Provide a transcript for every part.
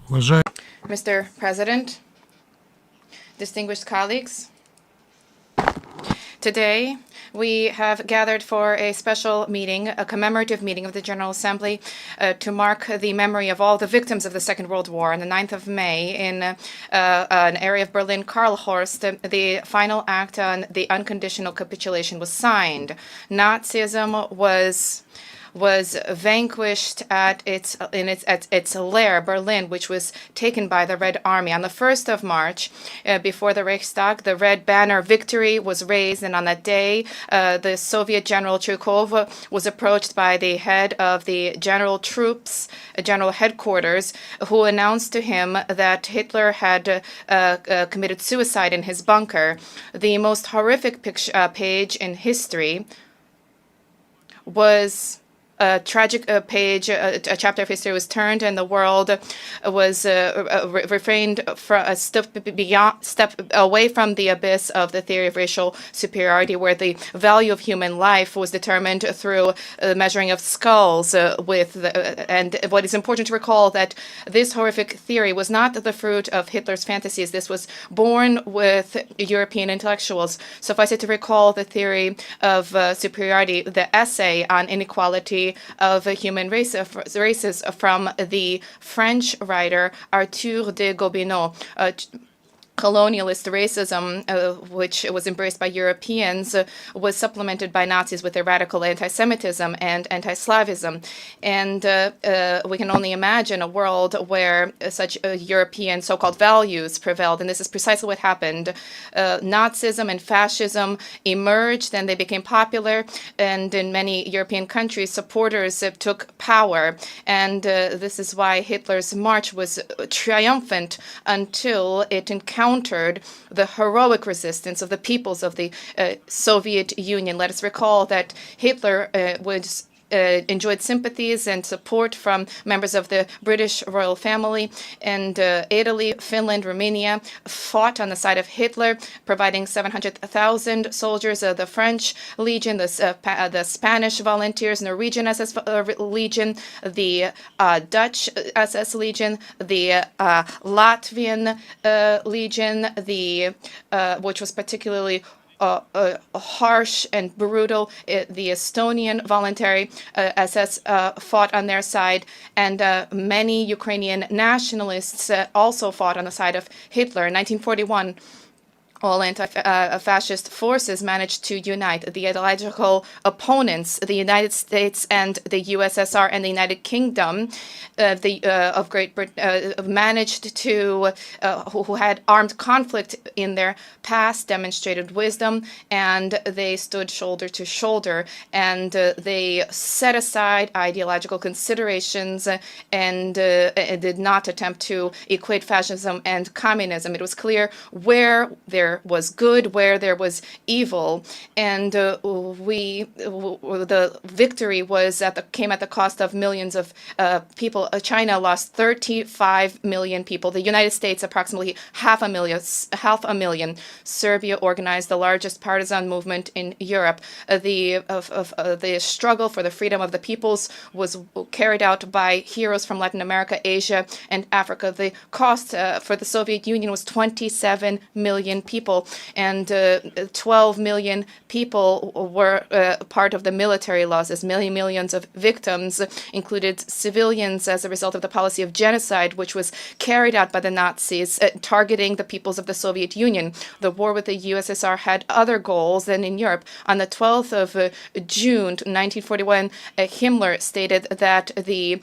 Mr. President, distinguished colleagues, today we have gathered for a special meeting, a commemorative meeting of the General Assembly to mark the memory of all the victims of the Second World War. On the 9th of May, in an area of Berlin, Karlhorst, the final act on the unconditional capitulation was signed. Nazism was vanquished at its lair, Berlin, which was taken by the Red Army. On the 1st of March, before the Reichstag, the Red Banner victory was raised, and on that day, the Soviet General Chukov was approached by the head of the general troops, general headquarters, who announced to him that Hitler had committed suicide in his bunker. The most horrific page in history was a tragic page, a chapter of history was turned, and the world was refrained from a step away from the abyss of the theory of racial superiority, where the value of human life was determined through measuring of skulls. And what is important to recall that this horrific theory was not the fruit of Hitler's fantasies. This was born with European intellectuals. Suffice it to recall the theory of superiority, the essay on inequality of human races from the French writer Arthur de Gobineau. Colonialist racism, which was embraced by Europeans, was supplemented by Nazis with their radical anti-Semitism and anti-Slavism. And we can only imagine a world where such European so-called values prevailed. And this is precisely what happened. Nazism and fascism emerged, and they became popular. And in many European countries, supporters took power. And this is why Hitler's march was triumphant until it encountered the heroic resistance of the peoples of the Soviet Union. Let us recall that Hitler enjoyed sympathies and support from members of the British royal family, and Italy, Finland, Romania fought on the side of Hitler, providing 700,000 soldiers, the French Legion, the Spanish Volunteers, Norwegian SS Legion, the Dutch SS Legion, the Latvian Legion, which was particularly harsh and brutal. The Estonian voluntary SS fought on their side, and many Ukrainian nationalists also fought on the side of Hitler. In 1941, all anti-fascist forces managed to unite. The ideological opponents, the United States and the USSR and the United Kingdom of Great Britain, managed to, who had armed conflict in their past, demonstrated wisdom, and they stood shoulder to shoulder, and they set aside ideological considerations and did not attempt to equate fascism and communism. It was clear where there was good, where there was evil, and the victory came at the cost of millions of people. China lost 35 million people. The United States approximately half a million. Serbia organized the largest partisan movement in Europe. The struggle for the freedom of the peoples was carried out by heroes from Latin America, Asia, and Africa. The cost for the Soviet Union was 27 million people, and 12 million people were part of the military losses. Millions of victims included civilians as a result of the policy of genocide, which was carried out by the Nazis, targeting the peoples of the Soviet Union. The war with the USSR had other goals than in Europe. On the 12th of June 1941, Himmler stated that the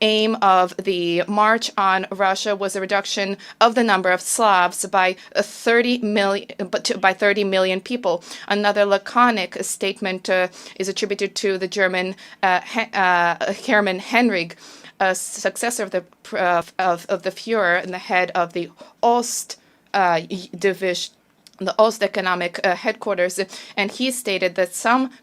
aim of the March on Russia was a reduction of the number of Slavs by 30 million people. Another laconic statement is attributed to the German Hermann Henrig, a successor of the Führer and the head of the Ost Division. the Ost economic headquarters, and he stated that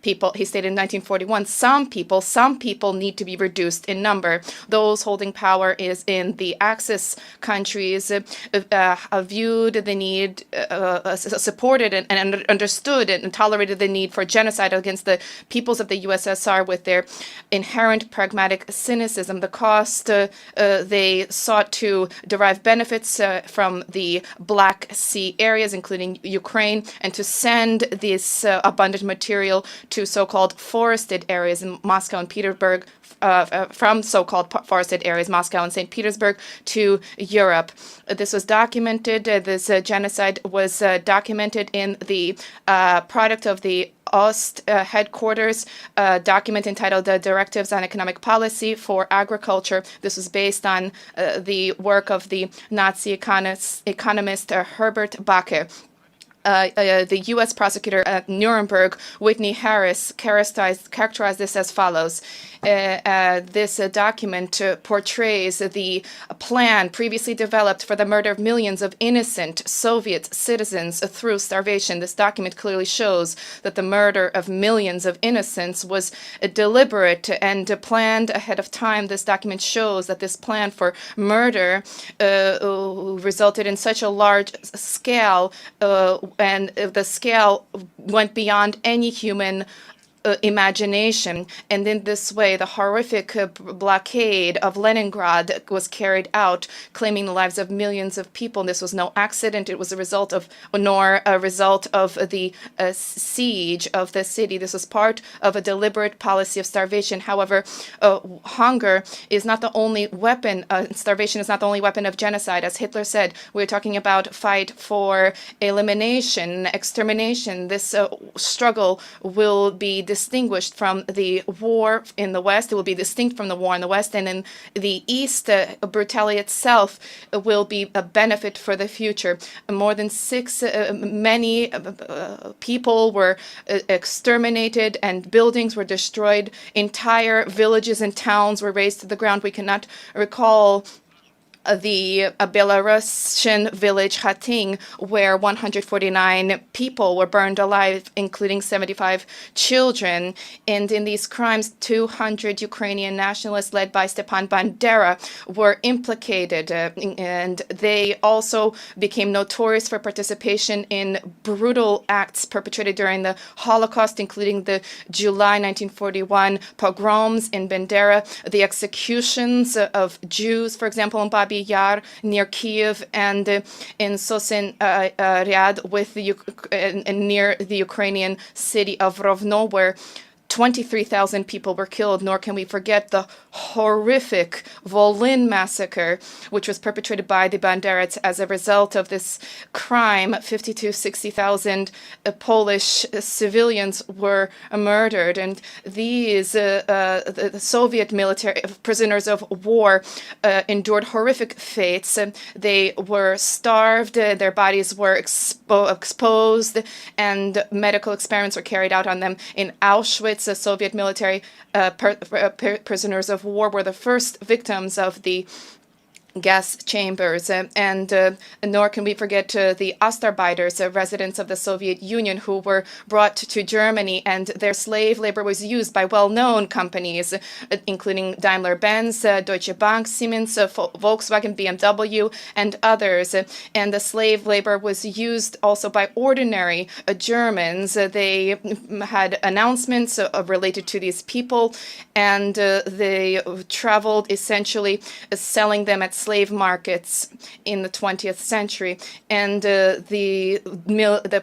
he stated in 1941, some people need to be reduced in number. Those holding power is in the Axis countries viewed the need, supported and understood and tolerated the need for genocide against the peoples of the USSR with their inherent pragmatic cynicism. The cost, they sought to derive benefits from the Black Sea areas, including Ukraine, and to send this abundant material to so-called forested areas in Moscow and Petersburg, from so-called forested areas, Moscow and St. Petersburg, to Europe. This was documented. This genocide was documented in the product of the Ost headquarters document entitled Directives on Economic Policy for Agriculture. This was based on the work of the Nazi economist Herbert Bacher. The U.S. prosecutor at Nuremberg, Whitney Harris, characterized this as follows. This document portrays the plan previously developed for the murder of millions of innocent Soviet citizens through starvation. This document clearly shows that the murder of millions of innocents was deliberate and planned ahead of time. This document shows that this plan for murder resulted in such a large scale, and the scale went beyond any human imagination. And in this way, the horrific blockade of Leningrad was carried out, claiming the lives of millions of people. And this was no accident. It was a result of the siege of the city. This was part of a deliberate policy of starvation. However, hunger is not the only weapon. Starvation is not the only weapon of genocide. As Hitler said, we're talking about fight for elimination, extermination. This struggle will be distinguished from the war in the West. It will be distinct from the war in the West, and in the East, brutality itself will be a benefit for the future. More than many people were exterminated and buildings were destroyed. Entire villages and towns were razed to the ground. We cannot recall the Belarusian village Khating, where 149 people were burned alive, including 75 children. And in these crimes, 200 Ukrainian nationalists led by Stepan Bandera were implicated, and they also became notorious for participation in brutal acts perpetrated during the Holocaust, including the July 1941 pogroms in Bandera, the executions of Jews, for example, in Babi Yar near Kiev, and in Sosin Ryad near the Ukrainian city of Rovno, where 23,000 people were killed. Nor can we forget the horrific Volyn massacre, which was perpetrated by the Banderists. As a result of this crime, 50 to 60,000 Polish civilians were murdered. And these the Soviet military prisoners of war endured horrific fates. They were starved, their bodies were exposed, and medical experiments were carried out on them in Auschwitz. The Soviet military prisoners of war were the first victims of the gas chambers, and nor can we forget the Ostarbeiters, residents of the Soviet Union, who were brought to Germany, and their slave labor was used by well-known companies, including Daimler-Benz, Deutsche Bank, Siemens, Volkswagen, BMW, and others. And the slave labor was used also by ordinary Germans. They had announcements related to these people, and they traveled essentially selling them at slave markets in the 20th century. And the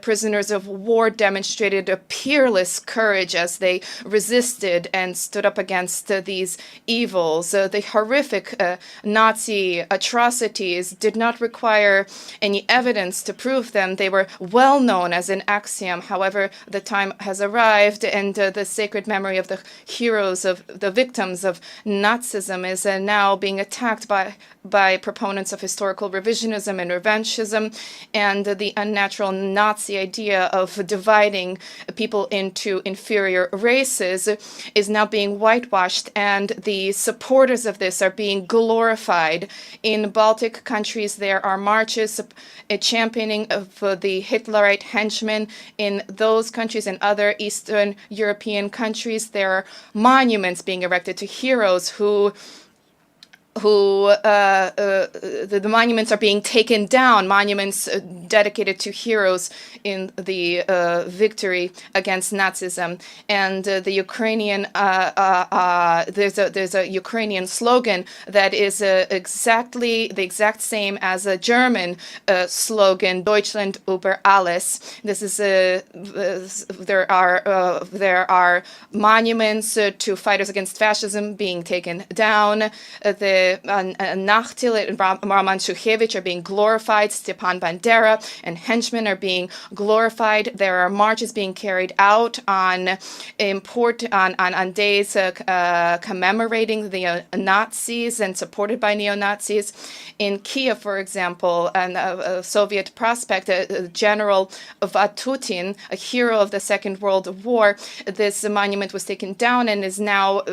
prisoners of war demonstrated a peerless courage as they resisted and stood up against these evils. The horrific Nazi atrocities did not require any evidence to prove them. They were well known as an axiom. However, the time has arrived, and the sacred memory of the heroes, of the victims of Nazism, is now being attacked by by proponents of historical revisionism and revanchism, and the unnatural Nazi idea of dividing people into inferior races is now being whitewashed, and the supporters of this are being glorified. In Baltic countries, there are marches championing of the Hitlerite henchmen. In those countries and other Eastern European countries, there are monuments being erected to heroes the monuments are being taken down, monuments dedicated to heroes in the victory against Nazism. And the Ukrainian, there's a Ukrainian slogan that is exactly the exact same as a German slogan, Deutschland über alles. This is there are monuments to fighters against fascism being taken down. Nachtil and Roman Shukhevich are being glorified. Stepan Bandera and henchmen are being glorified. There are marches being carried out on days commemorating the Nazis and supported by neo-Nazis. In Kiev, for example, a Soviet prospect, General Vatutin, a hero of the Second World War, this monument was taken down and is now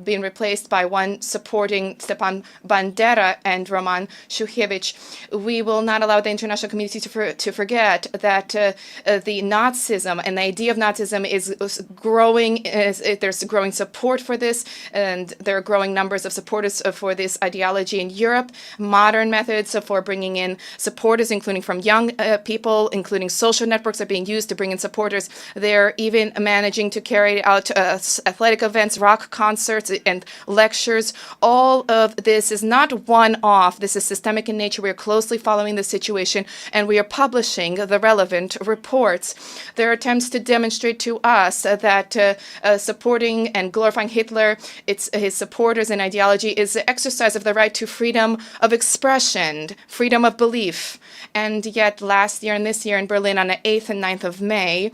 being replaced by one supporting Stepan Bandera and Roman Shukhevich. We will not allow the international community to forget that the Nazism and the idea of Nazism is growing. There's growing support for this, and there are growing numbers of supporters for this ideology in Europe. Modern methods for bringing in supporters, including from young people, including social networks, are being used to bring in supporters. They're even managing to carry out athletic events, rock concerts, and lectures. All of this is not one-off. This is systemic in nature. We are closely following the situation, and we are publishing the relevant reports. There are attempts to demonstrate to us that supporting and glorifying Hitler, his supporters and ideology, is the exercise of the right to freedom of expression, freedom of belief. And yet last year and this year in Berlin on the 8th and 9th of May,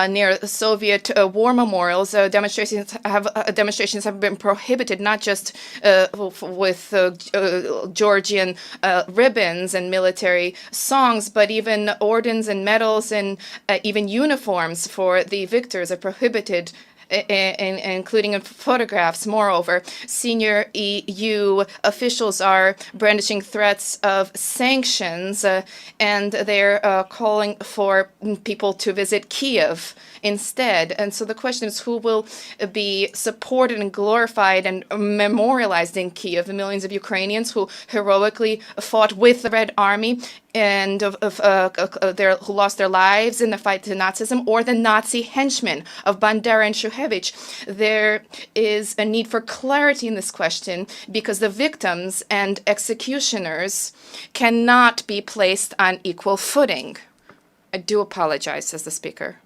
near Soviet war memorials, demonstrations have been prohibited, not just with Georgian ribbons and military songs, but even ordens and medals and even uniforms for the victors are prohibited, including in photographs. Moreover, senior EU officials are brandishing threats of sanctions, and they're calling for people to visit Kiev instead. And so the question is, who will be supported and glorified and memorialized in Kiev? The millions of Ukrainians who heroically fought with the Red Army and who lost their lives in the fight to Nazism, or the Nazi henchmen of Bandera and Shukhevich. There is a need for clarity in this question because the victims and executioners cannot be placed on equal footing. I do apologize, says the speaker.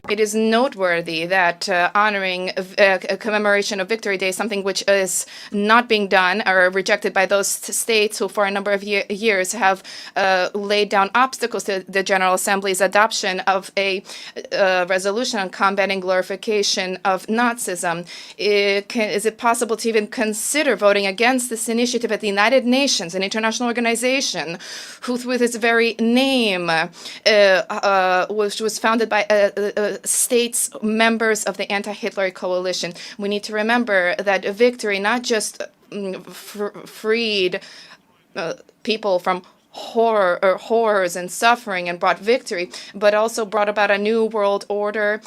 It is noteworthy that honoring a commemoration of Victory Day, something which is not being done or rejected by those states who for a number of years have laid down obstacles to the General Assembly's adoption of a resolution on combating glorification of Nazism. Is it possible to even consider voting against this initiative at the United Nations, an international organization who, with its very name, which was founded by states members of the anti-Hitler coalition? We need to remember that victory not just freed people from horrors and suffering and brought victory, but also brought about a new world order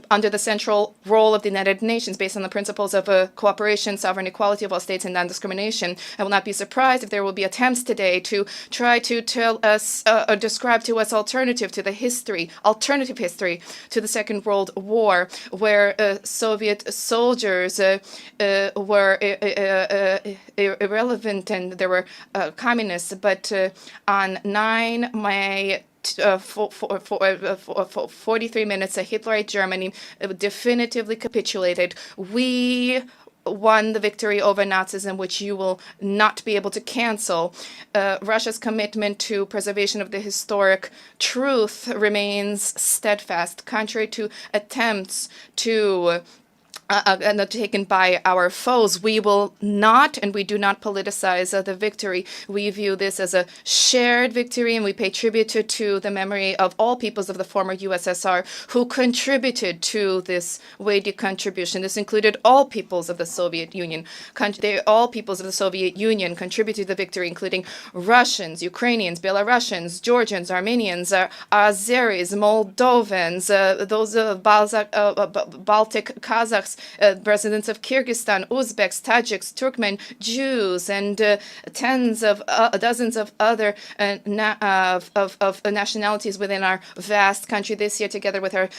under the central role of the United Nations based on the principles of cooperation, sovereign equality of all states, and non-discrimination. I will not be surprised if there will be attempts today to try to tell us or describe to us alternative history to the Second World War, where Soviet soldiers were irrelevant and there were communists. But on 9 May 43 minutes, Hitlerite Germany definitively capitulated. We won the victory over Nazism, which you will not be able to cancel. Russia's commitment to preservation of the historic truth remains steadfast, contrary to attempts to undertaken by our foes. We will not, and we do not politicize the victory. We view this as a shared victory, and we pay tribute to the memory of all peoples of the former USSR who contributed to this weighty contribution. This included all peoples of the Soviet Union. All peoples of the Soviet Union contributed to the victory, including Russians, Ukrainians, Belarusians, Georgians, Armenians, Azeris, Moldovans, those Baltic Kazakhs, residents of Kyrgyzstan, Uzbeks, Tajiks, Turkmen, Jews, and dozens of other nationalities within our vast country this year, together with our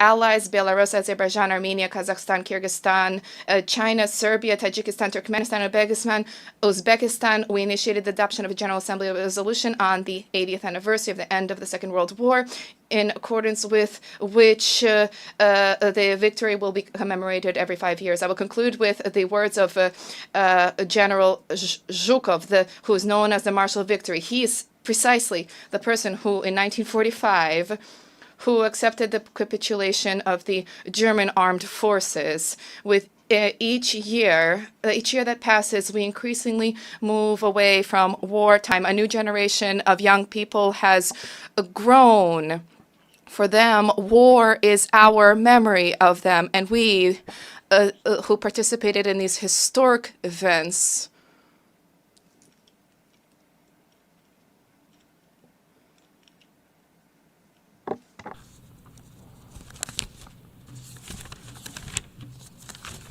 allies, Belarus, Azerbaijan, Armenia, Kazakhstan, Kyrgyzstan, China, Serbia, Tajikistan, Turkmenistan, Uzbekistan. We initiated the adoption of a General Assembly resolution on the 80th anniversary of the end of the Second World War, in accordance with which the victory will be commemorated every 5 years. I will conclude with the words of General Zhukov, who is known as the Marshal of Victory. He is precisely the person who, in 1945, who accepted the capitulation of the German armed forces. With each year that passes, we increasingly move away from wartime. A new generation of young people has grown. For them, war is our memory of them, and we who participated in these historic events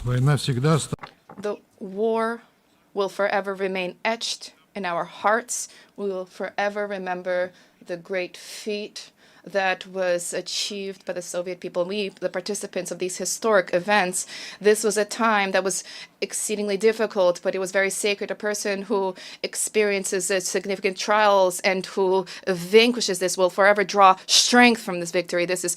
the war will forever remain etched in our hearts. We will forever remember the great feat that was achieved by the Soviet people. We, the participants of these historic events, this was a time that was exceedingly difficult, but it was very sacred. A person who experiences significant trials and who vanquishes this will forever draw strength from this victory. This is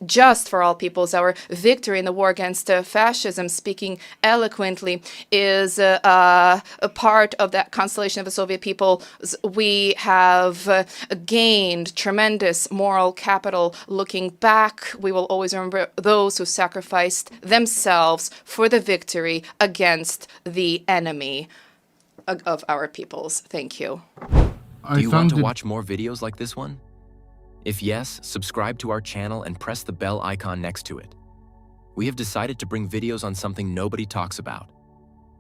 just for all peoples. Our victory in the war against fascism, speaking eloquently, is a part of that constellation of the Soviet people. We have gained tremendous moral capital. Looking back, we will always remember those who sacrificed themselves for the victory against the enemy of our peoples. Thank you. Do you want to watch more videos like this one? If yes, subscribe to our channel and press the bell icon next to it. We have decided to bring videos on something nobody talks about: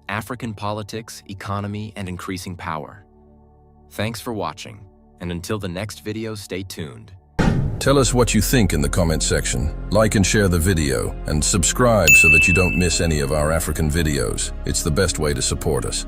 African politics, economy, and increasing power. Thanks for watching, and until the next video, stay tuned. Tell us what you think in the comment section. Like and share the video, and subscribe so that you don't miss any of our African videos. It's the best way to support us.